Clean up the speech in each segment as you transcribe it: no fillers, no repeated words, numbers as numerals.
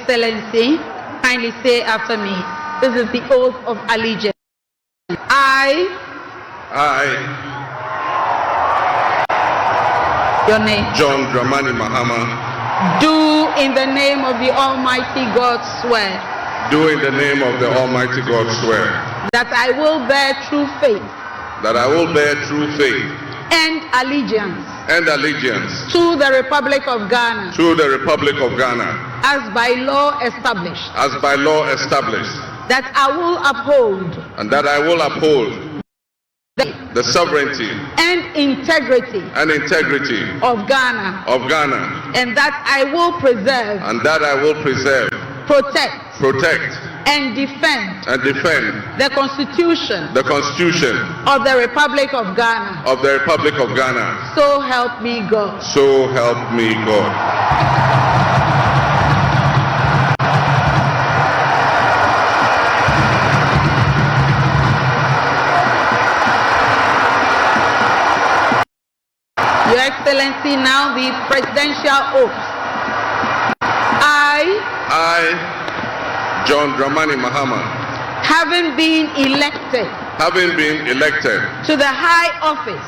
Excellency, kindly say after me. This is the oath of allegiance. I, your name, John Dramani Mahama, do in the name of the Almighty God swear do in the name of the Almighty God swear that I will bear true faith that I will bear true faith and allegiance and allegiance to the Republic of Ghana to the Republic of Ghana as by law established, that I will uphold and that I will uphold the sovereignty and integrity of Ghana, and that I will preserve, protect and defend the Constitution of the Republic of Ghana. So help me God. So help me God. Your Excellency, now the presidential oath. I, John Dramani Mahama, having been elected to the high office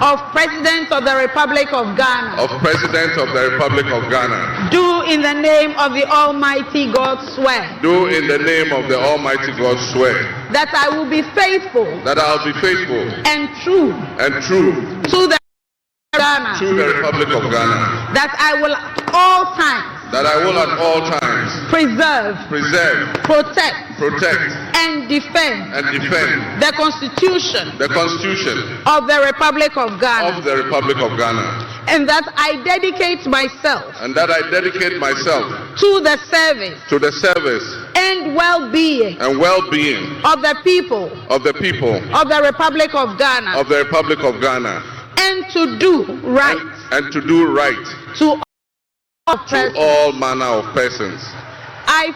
of President of the Republic of Ghana, do in the name of the Almighty God swear that I will be faithful and true to the Republic of Ghana, that I will at all times preserve, protect and defend the Constitution of the Republic of Ghana, and that I dedicate myself to the service and well-being of the people of the Republic of Ghana, and to do right to all manner of persons. I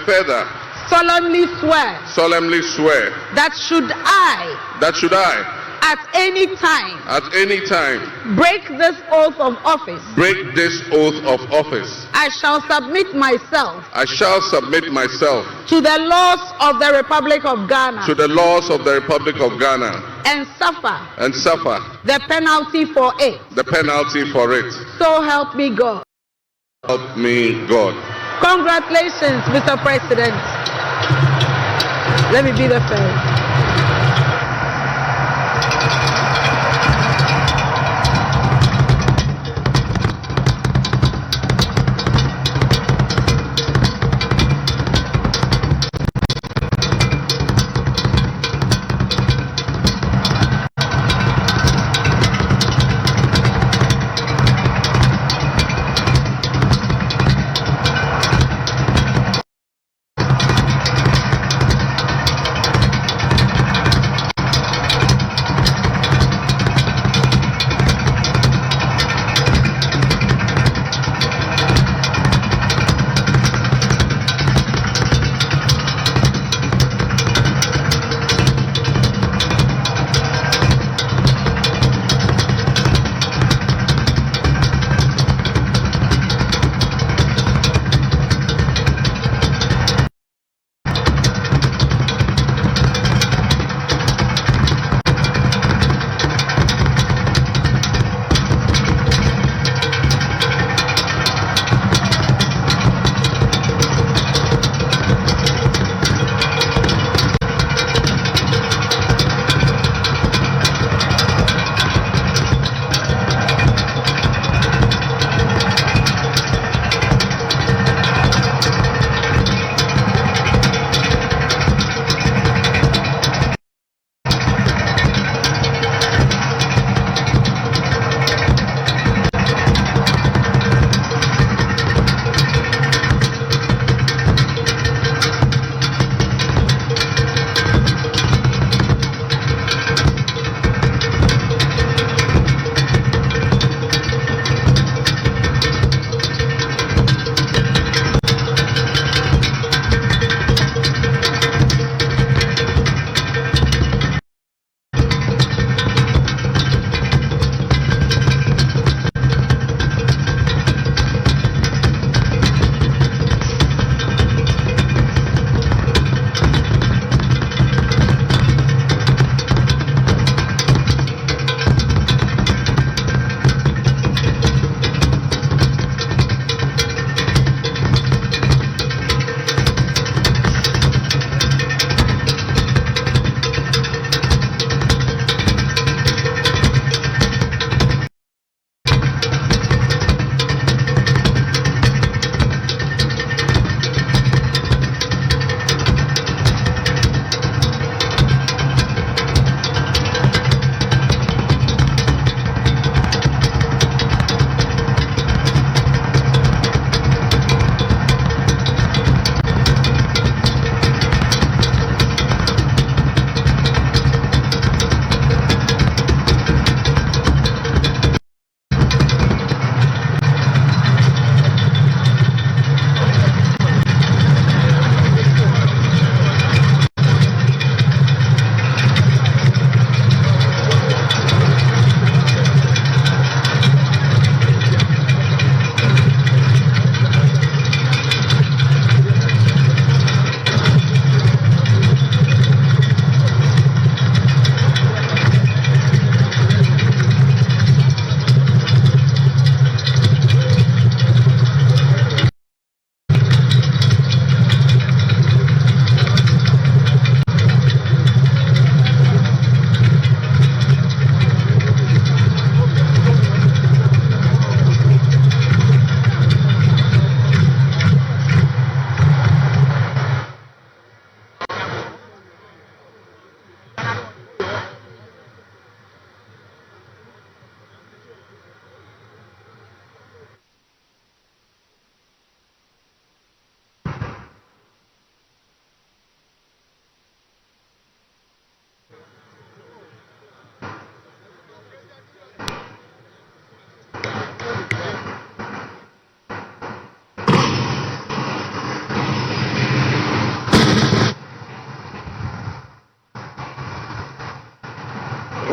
further solemnly swear that should I at any time break this oath of office, I shall submit myself to the laws of the Republic of Ghana, and suffer the penalty for it. So help me God. Congratulations, Mr. President. Let me be the first.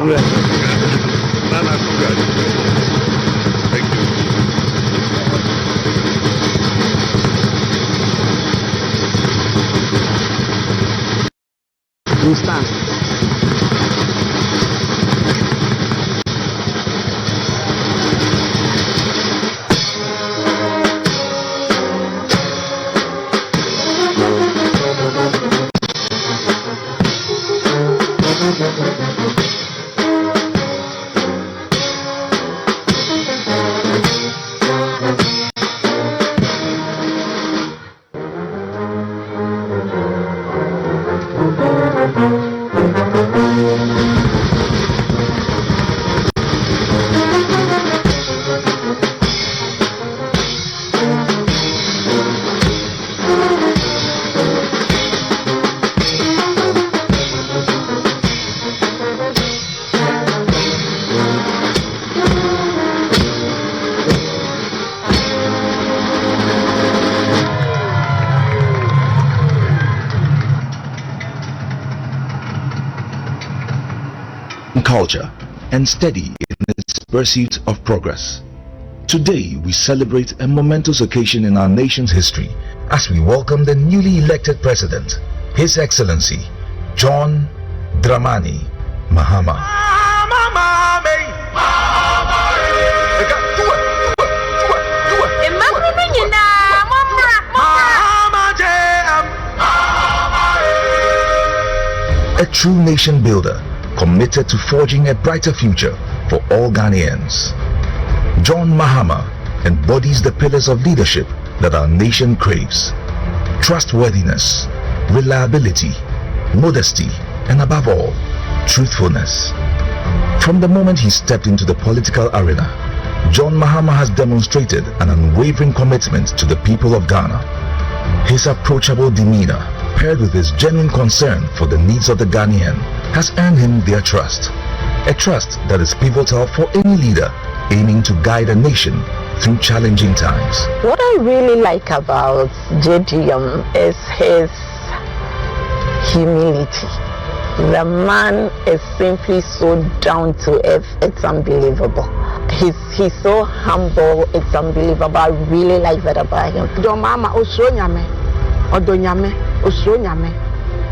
Nana, congratulations. Thank you. You stand. Culture and steady in its pursuit of progress. Today we celebrate a momentous occasion in our nation's history as we welcome the newly elected President, His Excellency John Dramani Mahama. A true nation builder, committed to forging a brighter future for all Ghanaians. John Mahama embodies the pillars of leadership that our nation craves: trustworthiness, reliability, modesty, and above all, truthfulness. From the moment he stepped into the political arena, John Mahama has demonstrated an unwavering commitment to the people of Ghana. His approachable demeanor, paired with his genuine concern for the needs of the Ghanaian, has earned him their trust. A trust that is pivotal for any leader aiming to guide a nation through challenging times. What I really like about JDM is his humility. The man is simply so down to earth, it's unbelievable. He's so humble, it's unbelievable. I really like that about him. John Mahama osronyame, odonyame, osronyame,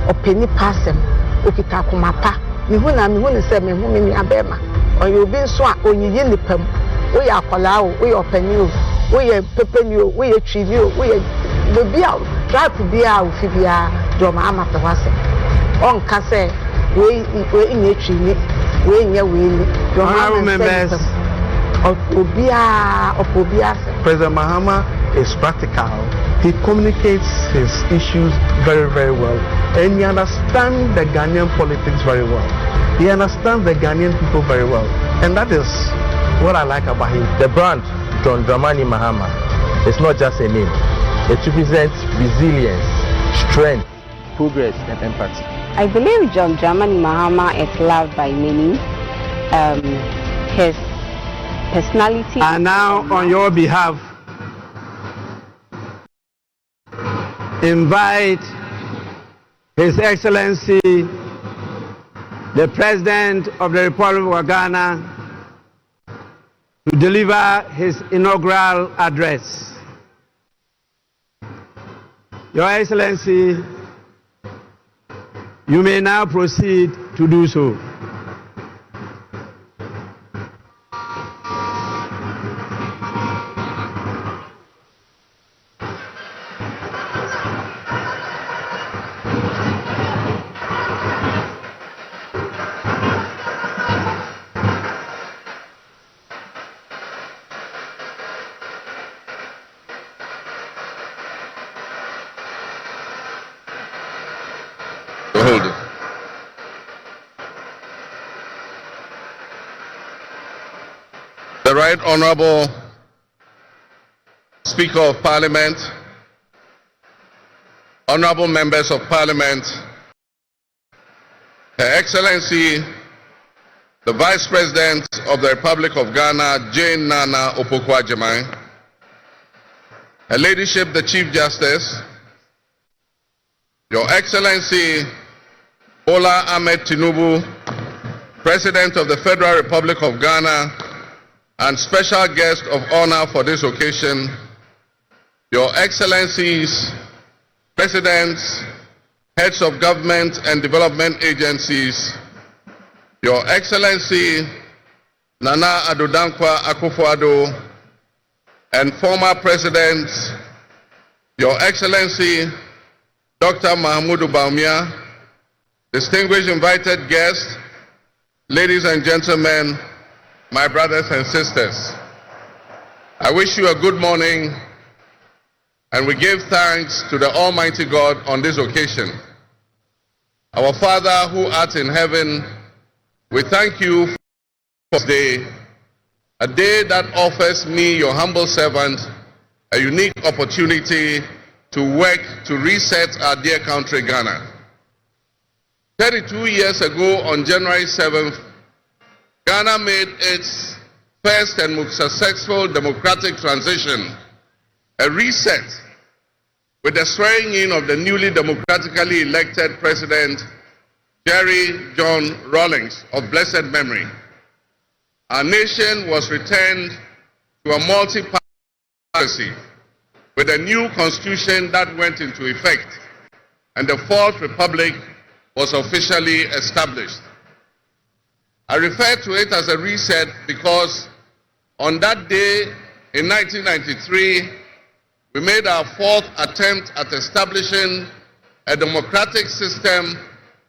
openi pasem, okita kumapa. Mihuna se mihuni abema. Oyobi nso a onyiyi nipam. Oye akwala o, oye openi o, oye pepeni o, oye twivi o, oye bebia o, tribe bia o fibia John Mahama pewase. On kase we inye twivi, we inye weli. Honorable members, President Mahama is practical. He communicates his issues very, very well. And he understands the Ghanaian politics very well. He understands the Ghanaian people very well. And that is what I like about him. The brand, John Dramani Mahama, is not just a name. It represents resilience, strength, progress, and empathy. I believe John Dramani Mahama is loved by many. His personality. And now, on your behalf, invite His Excellency, the President of the Republic of Ghana, to deliver his inaugural address. Your Excellency, you may now proceed to do so. Hold it. The Right Honorable Speaker of Parliament, Honorable Members of Parliament, Her Excellency, the Vice President of the Republic of Ghana, Jane Nana Opoku-Agyeman, Her Ladyship, the Chief Justice, Your Excellency, Bola Ahmed Tinubu, President of the Federal Republic of Ghana, and special guest of honor for this occasion, Your Excellencies, Presidents, Heads of Government and Development Agencies, Your Excellency Nana Addo Dankwa Akufo-Addo, and former Presidents, Your Excellency Dr. Mahamudu Bawumia, distinguished invited guests, ladies and gentlemen, my brothers and sisters. I wish you a good morning, and we give thanks to the Almighty God on this occasion. Our Father who art in heaven, we thank you for this day, a day that offers me, your humble servant, a unique opportunity to work to reset our dear country, Ghana. 32 years ago, on January 7th, Ghana made its first and most successful democratic transition, a reset, with the swearing in of the newly democratically elected President, Jerry John Rawlings, of blessed memory. Our nation was returned to a multi-party democracy with a new constitution that went into effect, and the Fourth Republic was officially established. I refer to it as a reset because on that day in 1993, we made our fourth attempt at establishing a democratic system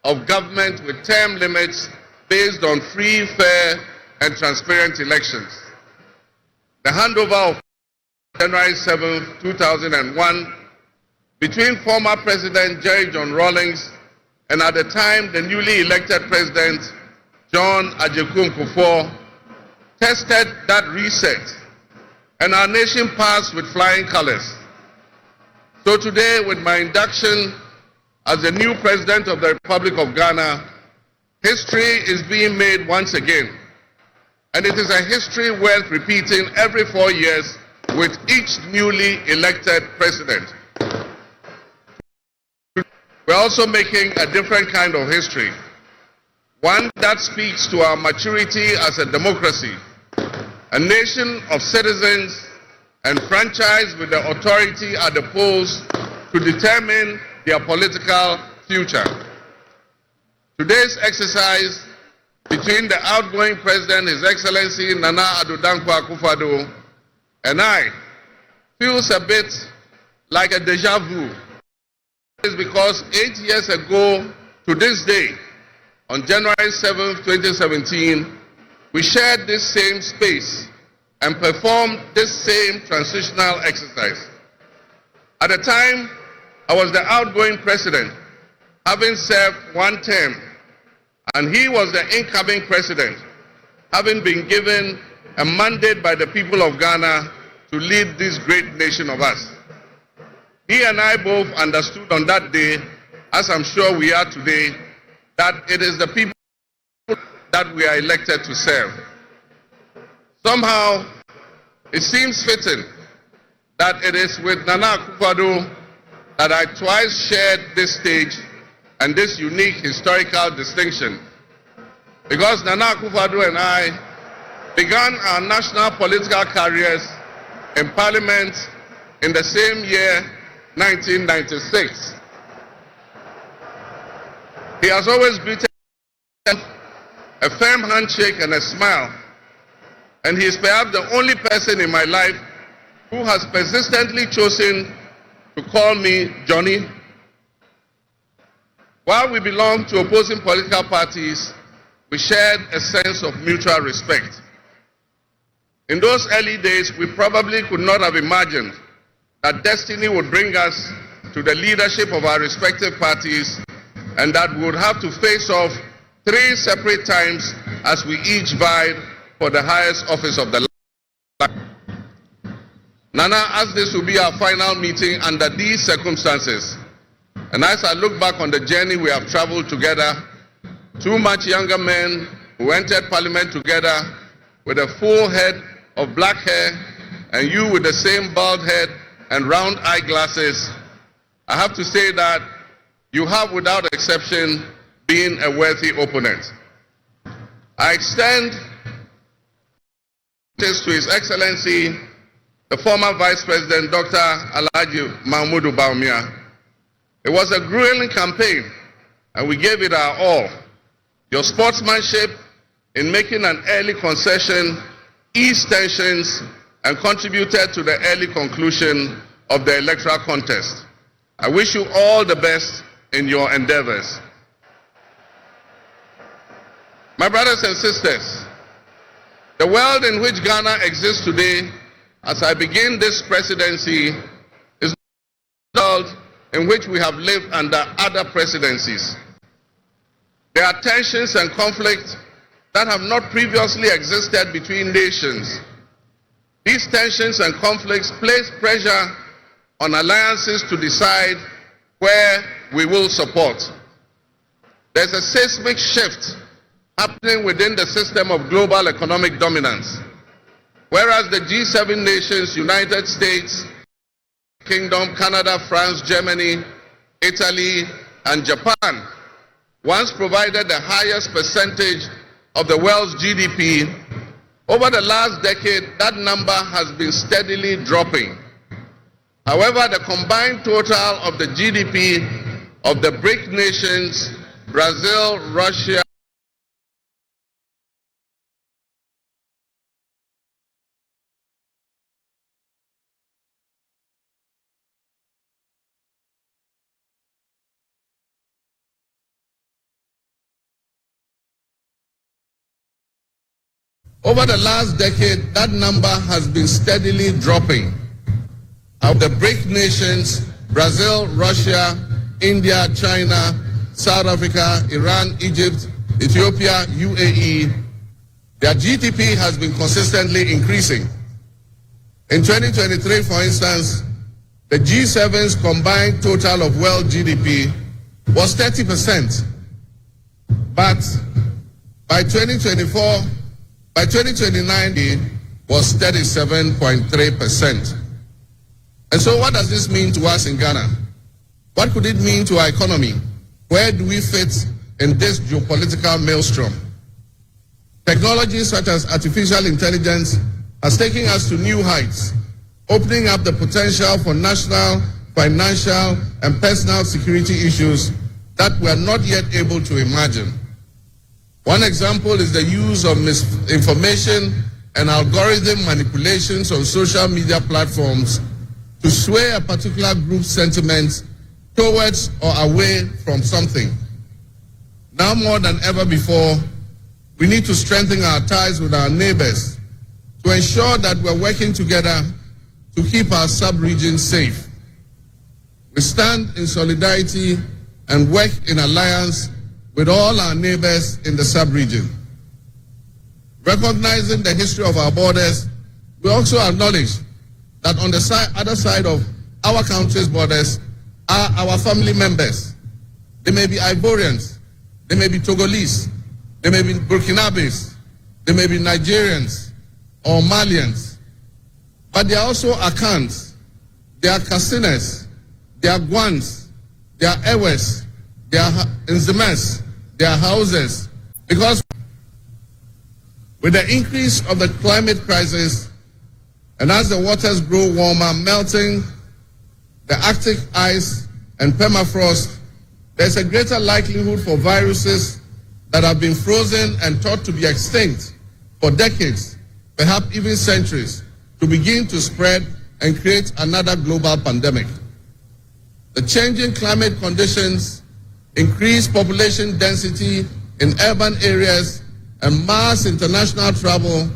of government with term limits based on free, fair, and transparent elections. The handover of January 7, 2001, between former President Jerry John Rawlings and at the time the newly elected President John Ajekwu Kufuor, tested that reset, and our nation passed with flying colors. So today, with my induction as the new President of the Republic of Ghana, history is being made once again. And it is a history worth repeating every 4 years with each newly elected president. We're also making a different kind of history, one that speaks to our maturity as a democracy, a nation of citizens enfranchised with the authority at the polls to determine their political future. Today's exercise between the outgoing President, His Excellency Nana Addo Dankwa Akufo-Addo, and I feels a bit like a deja vu. It's because 8 years ago to this day, on January 7, 2017, we shared this same space and performed this same transitional exercise. At the time, I was the outgoing president, having served one term, and he was the incoming president, having been given a mandate by the people of Ghana to lead this great nation of us. He and I both understood on that day, as I'm sure we are today, that it is the people that we are elected to serve. Somehow, it seems fitting that it is with Nana Akufo-Addo that I twice shared this stage and this unique historical distinction. Because Nana Akufo-Addo and I began our national political careers in Parliament in the same year, 1996. He has always greeted a firm handshake and a smile, and he is perhaps the only person in my life who has persistently chosen to call me Johnny. While we belong to opposing political parties, we shared a sense of mutual respect. In those early days, we probably could not have imagined that destiny would bring us to the leadership of our respective parties, and that we would have to face off 3 separate times as we each vied for the highest office of the land. Nana, as this will be our final meeting under these circumstances, and as I look back on the journey we have traveled together, 2 much younger men who entered Parliament together with a full head of black hair, and you with the same bald head and round eyeglasses, I have to say that you have, without exception, been a worthy opponent. I extend this to His Excellency, the former Vice President, Dr. Alhaji Mahmoud Bawumia. It was a grueling campaign, and we gave it our all. Your sportsmanship in making an early concession eased tensions and contributed to the early conclusion of the electoral contest. I wish you all the best in your endeavors. My brothers and sisters, the world in which Ghana exists today, as I begin this presidency, is the world in which we have lived under other presidencies. There are tensions and conflicts that have not previously existed between nations. These tensions and conflicts place pressure on alliances to decide where we will support. There's a seismic shift happening within the system of global economic dominance. Whereas the G7 nations, United States, Kingdom, Canada, France, Germany, Italy, and Japan, once provided the highest percentage of the world's GDP, over the last decade, that number has been steadily dropping. However, the combined total of the GDP of the BRIC nations, Brazil, Russia, over the last decade, that number has been steadily dropping. Of the BRIC nations, Brazil, Russia, India, China, South Africa, Iran, Egypt, Ethiopia, UAE, their GDP has been consistently increasing. In 2023, for instance, the G7's combined total of world GDP was 30%. But by 2029, it was 37.3%. And so what does this mean to us in Ghana? What could it mean to our economy? Where do we fit in this geopolitical maelstrom? Technology such as artificial intelligence has taken us to new heights, opening up the potential for national, financial, and personal security issues that we are not yet able to imagine. One example is the use of misinformation and algorithm manipulations on social media platforms to sway a particular group's sentiments towards or away from something. Now more than ever before, we need to strengthen our ties with our neighbors to ensure that we're working together to keep our sub-region safe. We stand in solidarity and work in alliance with all our neighbors in the sub-region. Recognizing the history of our borders, we also acknowledge that on the other side of our country's borders are our family members. They may be Ivorians, they may be Togolese, they may be Burkinabes, they may be Nigerians or Malians, but they are also Akans, they are Kasinas, they are Gwans, they are Ewes, they are Nzemes, they are Hauses, because with the increase of the climate crisis, and as the waters grow warmer, melting the Arctic ice and permafrost, there's a greater likelihood for viruses that have been frozen and thought to be extinct for decades, perhaps even centuries, to begin to spread and create another global pandemic. The changing climate conditions, increased population density in urban areas, and mass international travel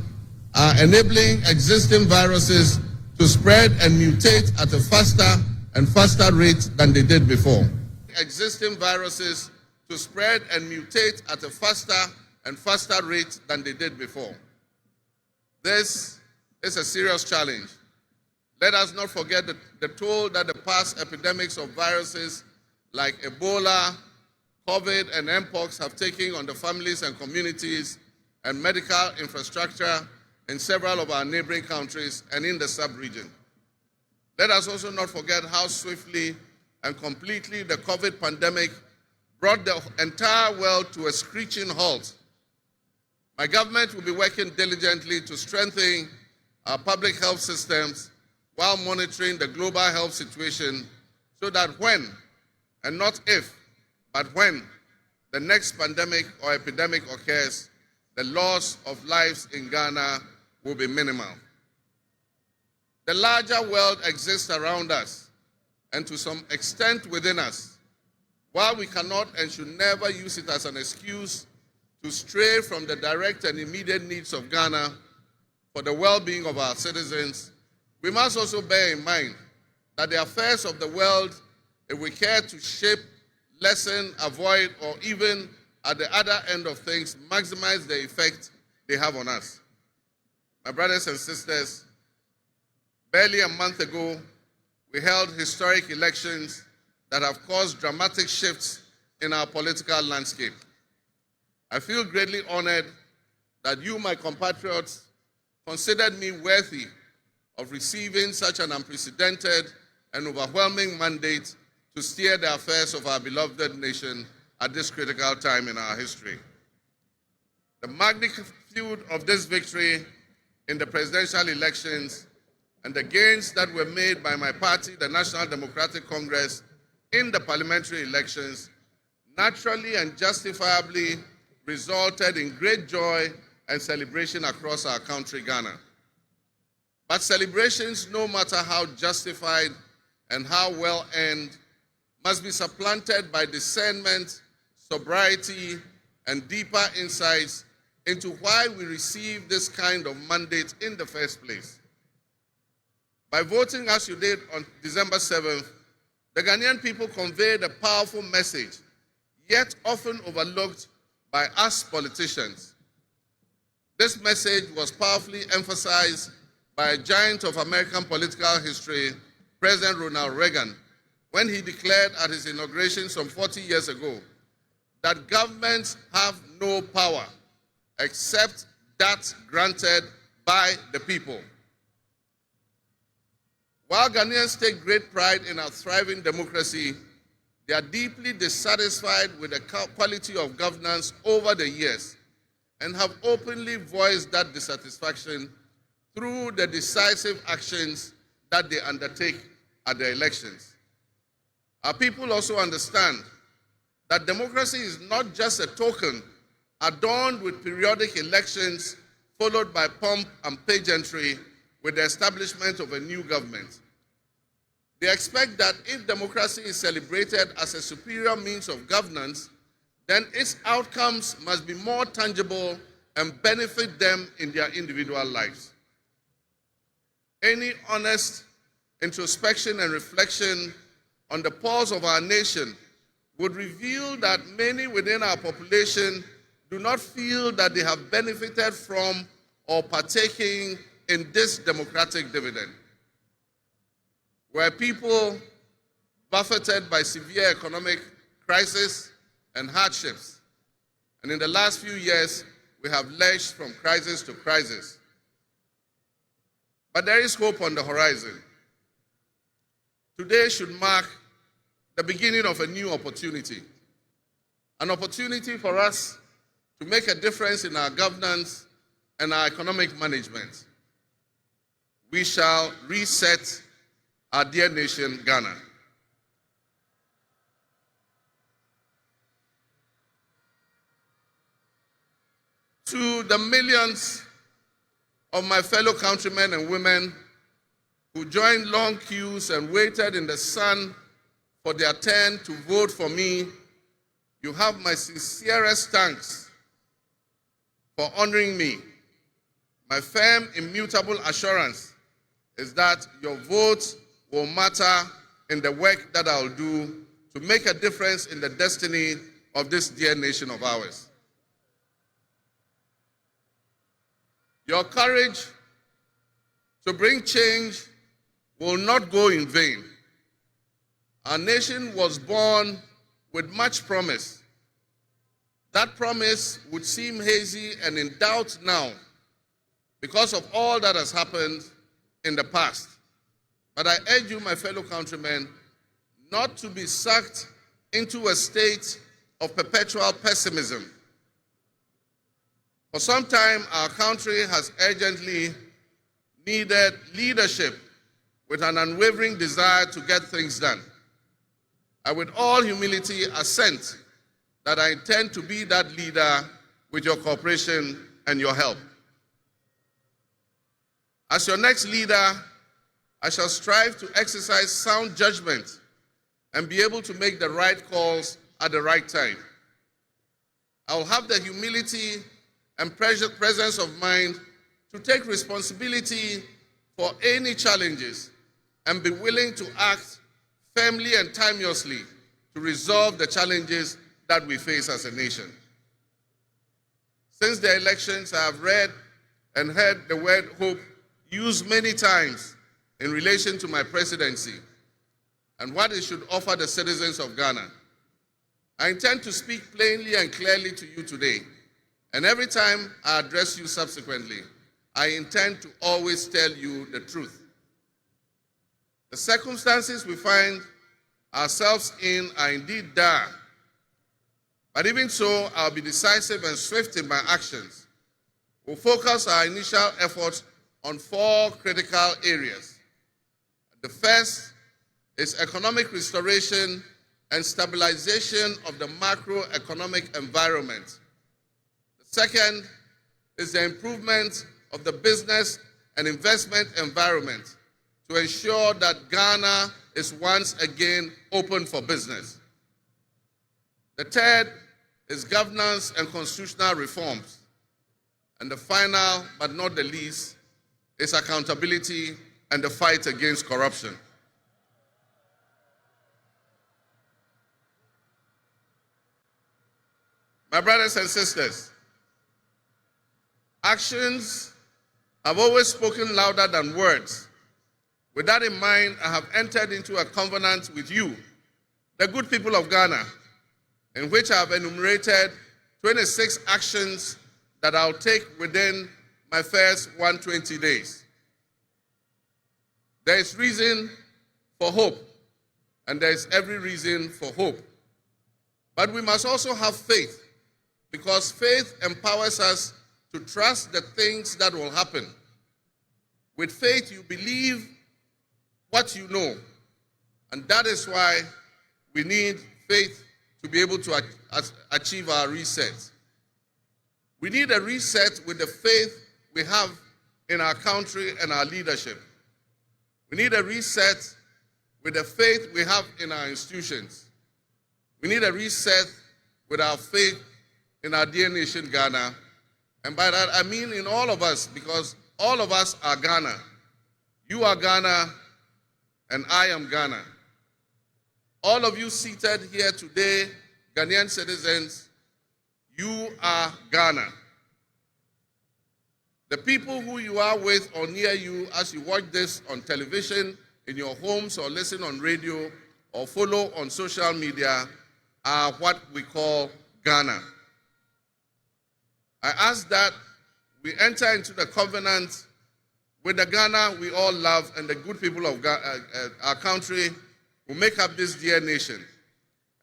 are enabling existing viruses to spread and mutate at a faster and faster rate than they did before. Existing viruses to spread and mutate at a faster and faster rate than they did before. This is a serious challenge. Let us not forget the toll that the past epidemics of viruses like Ebola, COVID, and Mpox have taken on the families and communities and medical infrastructure in several of our neighboring countries and in the sub-region. Let us also not forget how swiftly and completely the COVID pandemic brought the entire world to a screeching halt. My government will be working diligently to strengthen our public health systems while monitoring the global health situation so that when, and not if, but when the next pandemic or epidemic occurs, the loss of lives in Ghana will be minimal. The larger world exists around us and to some extent within us. While we cannot and should never use it as an excuse to stray from the direct and immediate needs of Ghana for the well-being of our citizens, we must also bear in mind that the affairs of the world, if we care to shape, lessen, avoid, or even at the other end of things, maximize the effect they have on us. My brothers and sisters, barely a month ago, we held historic elections that have caused dramatic shifts in our political landscape. I feel greatly honored that you, my compatriots, considered me worthy of receiving such an unprecedented and overwhelming mandate to steer the affairs of our beloved nation at this critical time in our history. The magnitude of this victory in the presidential elections and the gains that were made by my party, the National Democratic Congress, in the parliamentary elections naturally and justifiably resulted in great joy and celebration across our country, Ghana. But celebrations, no matter how justified and how well earned, must be supplanted by discernment, sobriety, and deeper insights into why we received this kind of mandate in the first place. By voting as you did on December 7th, the Ghanaian people conveyed a powerful message, yet often overlooked by us politicians. This message was powerfully emphasized by a giant of American political history, President Ronald Reagan, when he declared at his inauguration some 40 years ago that governments have no power except that granted by the people. While Ghanaians take great pride in our thriving democracy, they are deeply dissatisfied with the quality of governance over the years and have openly voiced that dissatisfaction through the decisive actions that they undertake at the elections. Our people also understand that democracy is not just a token adorned with periodic elections followed by pomp and pageantry with the establishment of a new government. They expect that if democracy is celebrated as a superior means of governance, then its outcomes must be more tangible and benefit them in their individual lives. Any honest introspection and reflection on the pulse of our nation would reveal that many within our population do not feel that they have benefited from or partaking in this democratic dividend. We're people buffeted by severe economic crisis and hardships. And in the last few years, we have lurched from crisis to crisis. But there is hope on the horizon. Today should mark the beginning of a new opportunity. An opportunity for us to make a difference in our governance and our economic management. We shall reset our dear nation, Ghana. To the millions of my fellow countrymen and women who joined long queues and waited in the sun for their turn to vote for me, you have my sincerest thanks for honoring me. My firm, immutable assurance is that your vote will matter in the work that I'll do to make a difference in the destiny of this dear nation of ours. Your courage to bring change will not go in vain. Our nation was born with much promise. That promise would seem hazy and in doubt now because of all that has happened in the past. But I urge you, my fellow countrymen, not to be sucked into a state of perpetual pessimism. For some time, our country has urgently needed leadership with an unwavering desire to get things done. I, with all humility, assent that I intend to be that leader with your cooperation and your help. As your next leader, I shall strive to exercise sound judgment and be able to make the right calls at the right time. I will have the humility and presence of mind to take responsibility for any challenges and be willing to act firmly and timelessly to resolve the challenges that we face as a nation. Since the elections, I have read and heard the word hope used many times in relation to my presidency and what it should offer the citizens of Ghana. I intend to speak plainly and clearly to you today, and every time I address you subsequently, I intend to always tell you the truth. The circumstances we find ourselves in are indeed dire, but even so, I'll be decisive and swift in my actions. We'll focus our initial efforts on 4 critical areas. The first is economic restoration and stabilization of the macroeconomic environment. The second is the improvement of the business and investment environment to ensure that Ghana is once again open for business. The third is governance and constitutional reforms. And the final, but not the least, is accountability and the fight against corruption. My brothers and sisters, actions have always spoken louder than words. With that in mind, I have entered into a covenant with you, the good people of Ghana, in which I have enumerated 26 actions that I'll take within my first 120 days. There is reason for hope, and there is every reason for hope. But we must also have faith, because faith empowers us to trust the things that will happen. With faith, you believe what you know, and that is why we need faith to be able to achieve our reset. We need a reset with the faith we have in our country and our leadership. We need a reset with the faith we have in our institutions. We need a reset with our faith in our dear nation, Ghana. And by that, I mean in all of us, because all of us are Ghana. You are Ghana, and I am Ghana. All of you seated here today, Ghanaian citizens, you are Ghana. The people who you are with or near you as you watch this on television, in your homes, or listen on radio, or follow on social media are what we call Ghana. I ask that we enter into the covenant with the Ghana we all love and the good people of our country who make up this dear nation.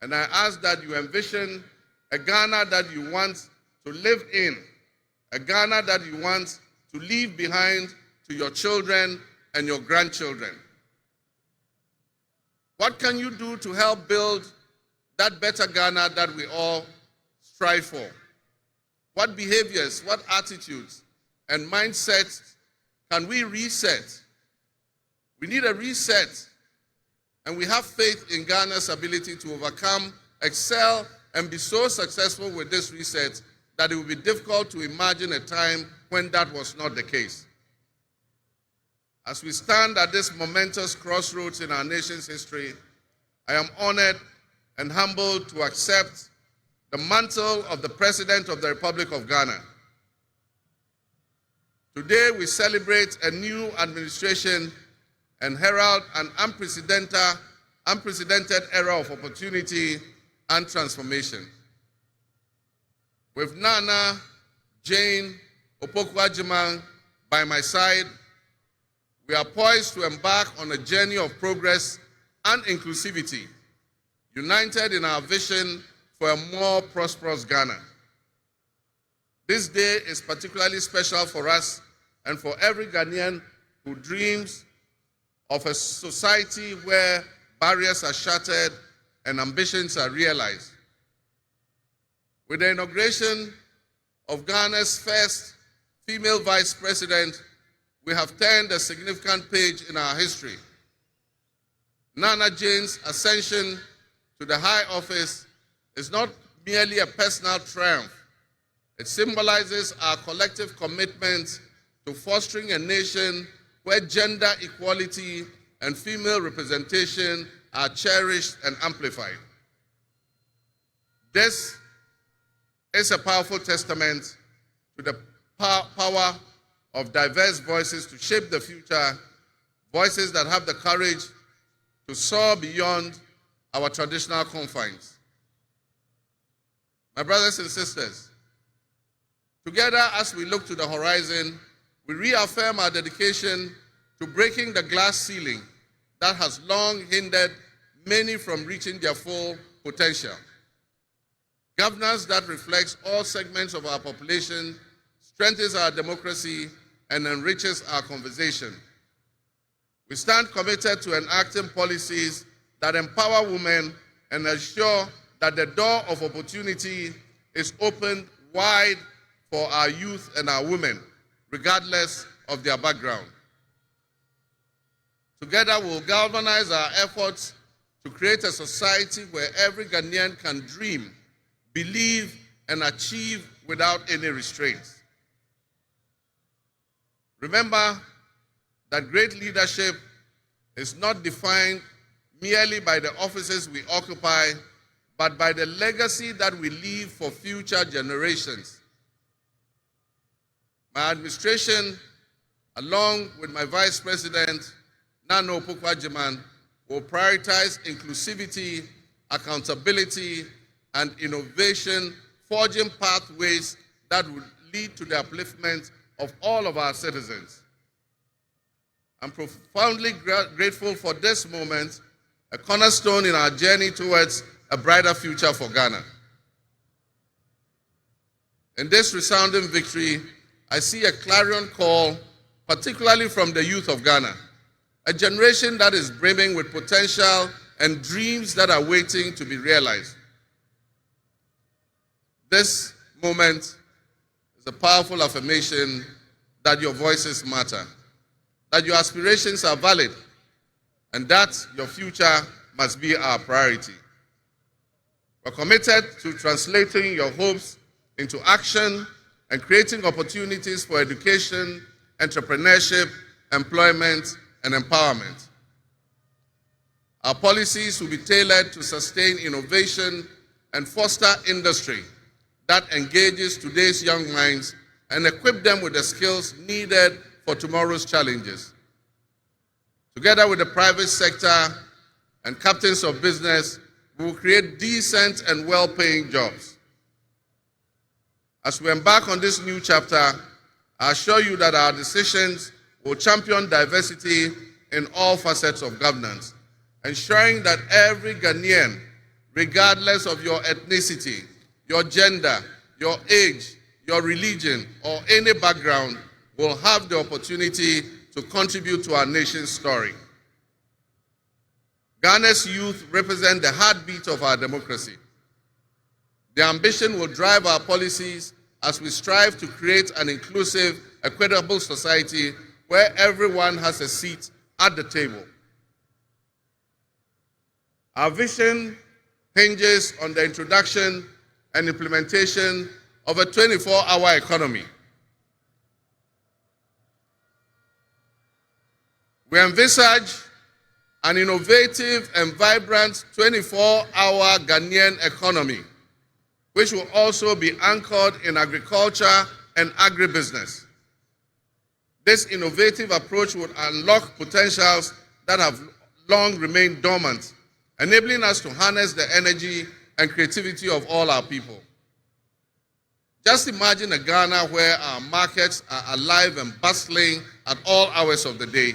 And I ask that you envision a Ghana that you want to live in, a Ghana that you want to leave behind to your children and your grandchildren. What can you do to help build that better Ghana that we all strive for? What behaviors, what attitudes and mindsets can we reset? We need a reset, and we have faith in Ghana's ability to overcome, excel, and be so successful with this reset that it will be difficult to imagine a time when that was not the case. As we stand at this momentous crossroads in our nation's history, I am honored and humbled to accept the mantle of the President of the Republic of Ghana. Today we celebrate a new administration and herald an unprecedented era of opportunity and transformation. With Nana Jane Opoku-Agyeman by my side, we are poised to embark on a journey of progress and inclusivity, united in our vision for a more prosperous Ghana. This day is particularly special for us and for every Ghanaian who dreams of a society where barriers are shattered and ambitions are realized. With the inauguration of Ghana's first female vice president, we have turned a significant page in our history. Nana Jane's ascension to the high office is not merely a personal triumph. It symbolizes our collective commitment to fostering a nation where gender equality and female representation are cherished and amplified. This is a powerful testament to the power of diverse voices to shape the future, voices that have the courage to soar beyond our traditional confines. My brothers and sisters, together as we look to the horizon, we reaffirm our dedication to breaking the glass ceiling that has long hindered many from reaching their full potential. Governance that reflects all segments of our population strengthens our democracy and enriches our conversation. We stand committed to enacting policies that empower women and ensure that the door of opportunity is opened wide for our youth and our women, regardless of their background. Together, we'll galvanize our efforts to create a society where every Ghanaian can dream, believe, and achieve without any restraints. Remember that great leadership is not defined merely by the offices we occupy, but by the legacy that we leave for future generations. My administration, along with my Vice President, Nana Opukwajiman, will prioritize inclusivity, accountability, and innovation, forging pathways that will lead to the upliftment of all of our citizens. I'm profoundly grateful for this moment, a cornerstone in our journey towards a brighter future for Ghana. In this resounding victory, I see a clarion call, particularly from the youth of Ghana, a generation that is brimming with potential and dreams that are waiting to be realized. This moment is a powerful affirmation that your voices matter, that your aspirations are valid, and that your future must be our priority. We're committed to translating your hopes into action and creating opportunities for education, entrepreneurship, employment, and empowerment. Our policies will be tailored to sustain innovation and foster industry that engages today's young minds and equip them with the skills needed for tomorrow's challenges. Together with the private sector and captains of business, we will create decent and well-paying jobs. As we embark on this new chapter, I assure you that our decisions will champion diversity in all facets of governance, ensuring that every Ghanaian, regardless of your ethnicity, your gender, your age, your religion, or any background, will have the opportunity to contribute to our nation's story. Ghana's youth represent the heartbeat of our democracy. Their ambition will drive our policies as we strive to create an inclusive, equitable society where everyone has a seat at the table. Our vision hinges on the introduction and implementation of a 24-hour economy. We envisage an innovative and vibrant 24-hour Ghanaian economy, which will also be anchored in agriculture and agribusiness. This innovative approach would unlock potentials that have long remained dormant, enabling us to harness the energy and creativity of all our people. Just imagine a Ghana where our markets are alive and bustling at all hours of the day,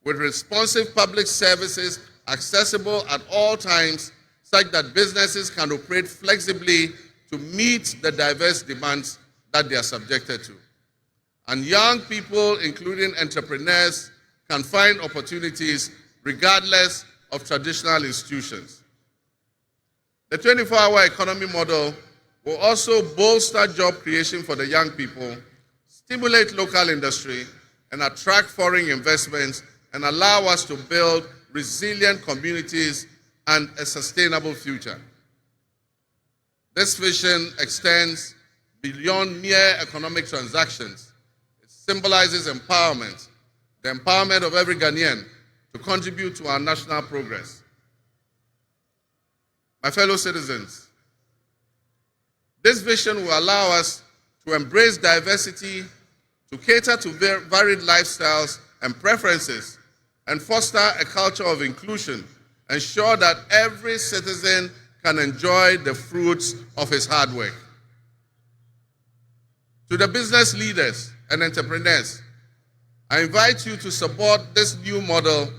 with responsive public services accessible at all times, such that businesses can operate flexibly to meet the diverse demands that they are subjected to. And young people, including entrepreneurs, can find opportunities regardless of traditional institutions. The 24-hour economy model will also bolster job creation for the young people, stimulate local industry, and attract foreign investments, and allow us to build resilient communities and a sustainable future. This vision extends beyond mere economic transactions. It symbolizes empowerment, the empowerment of every Ghanaian to contribute to our national progress. My fellow citizens, this vision will allow us to embrace diversity, to cater to varied lifestyles and preferences, and foster a culture of inclusion, ensure that every citizen can enjoy the fruits of his hard work. To the business leaders and entrepreneurs, I invite you to support this new model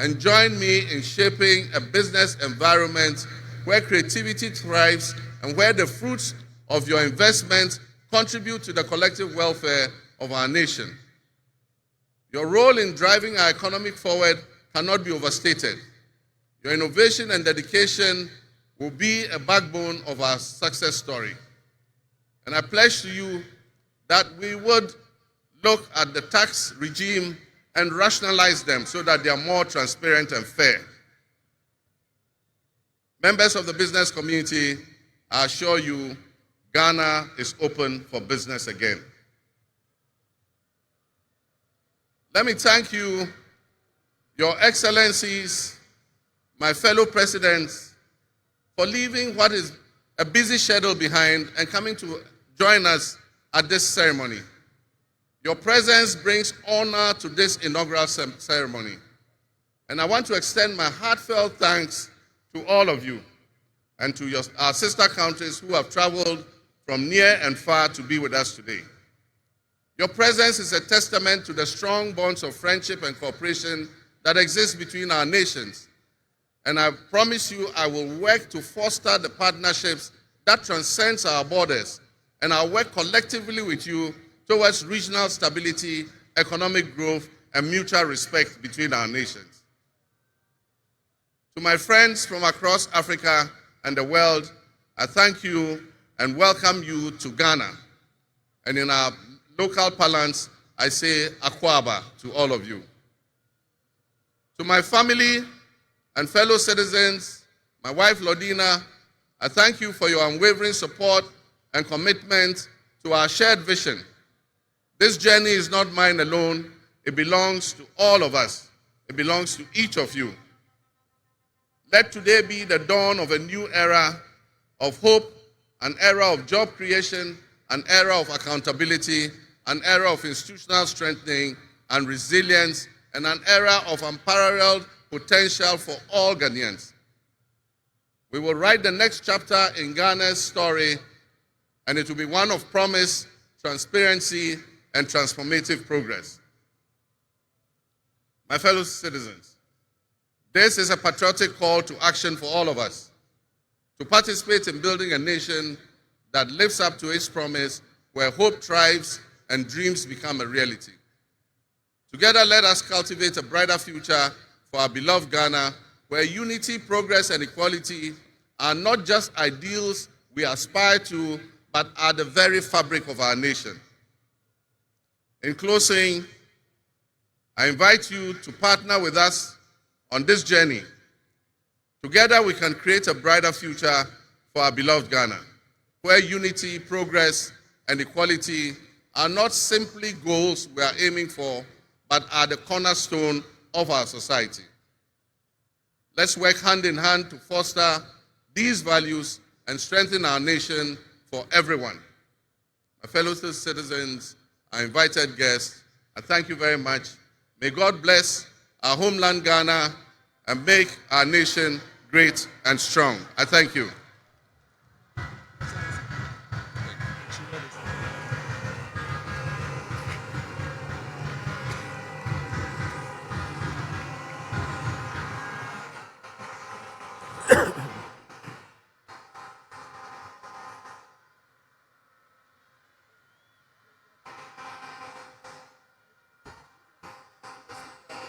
and join me in shaping a business environment where creativity thrives and where the fruits of your investment contribute to the collective welfare of our nation. Your role in driving our economy forward cannot be overstated. Your innovation and dedication will be a backbone of our success story. And I pledge to you that we would look at the tax regime and rationalize them so that they are more transparent and fair. Members of the business community, I assure you, Ghana is open for business again. Let me thank you, Your Excellencies, my fellow presidents, for leaving what is a busy schedule behind and coming to join us at this ceremony. Your presence brings honor to this inaugural ceremony. And I want to extend my heartfelt thanks to all of you and to our sister countries who have traveled from near and far to be with us today. Your presence is a testament to the strong bonds of friendship and cooperation that exist between our nations. And I promise you I will work to foster the partnerships that transcends our borders, and I'll work collectively with you towards regional stability, economic growth, and mutual respect between our nations. To my friends from across Africa and the world, I thank you and welcome you to Ghana. And in our local parlance, I say Akwaba to all of you. To my family and fellow citizens, my wife Lodina, I thank you for your unwavering support and commitment to our shared vision. This journey is not mine alone. It belongs to all of us. It belongs to each of you. Let today be the dawn of a new era of hope, an era of job creation, an era of accountability, an era of institutional strengthening and resilience, and an era of unparalleled potential for all Ghanaians. We will write the next chapter in Ghana's story, and it will be one of promise, transparency, and transformative progress. My fellow citizens, this is a patriotic call to action for all of us to participate in building a nation that lives up to its promise, where hope thrives and dreams become a reality. Together, let us cultivate a brighter future for our beloved Ghana, where unity, progress, and equality are not just ideals we aspire to, but are the very fabric of our nation. In closing, I invite you to partner with us on this journey. Together, we can create a brighter future for our beloved Ghana, where unity, progress, and equality are not simply goals we are aiming for, but are the cornerstone of our society. Let's work hand in hand to foster these values and strengthen our nation for everyone. My fellow citizens, our invited guests, I thank you very much. May God bless our homeland Ghana and make our nation great and strong. I thank you.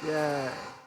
Yeah.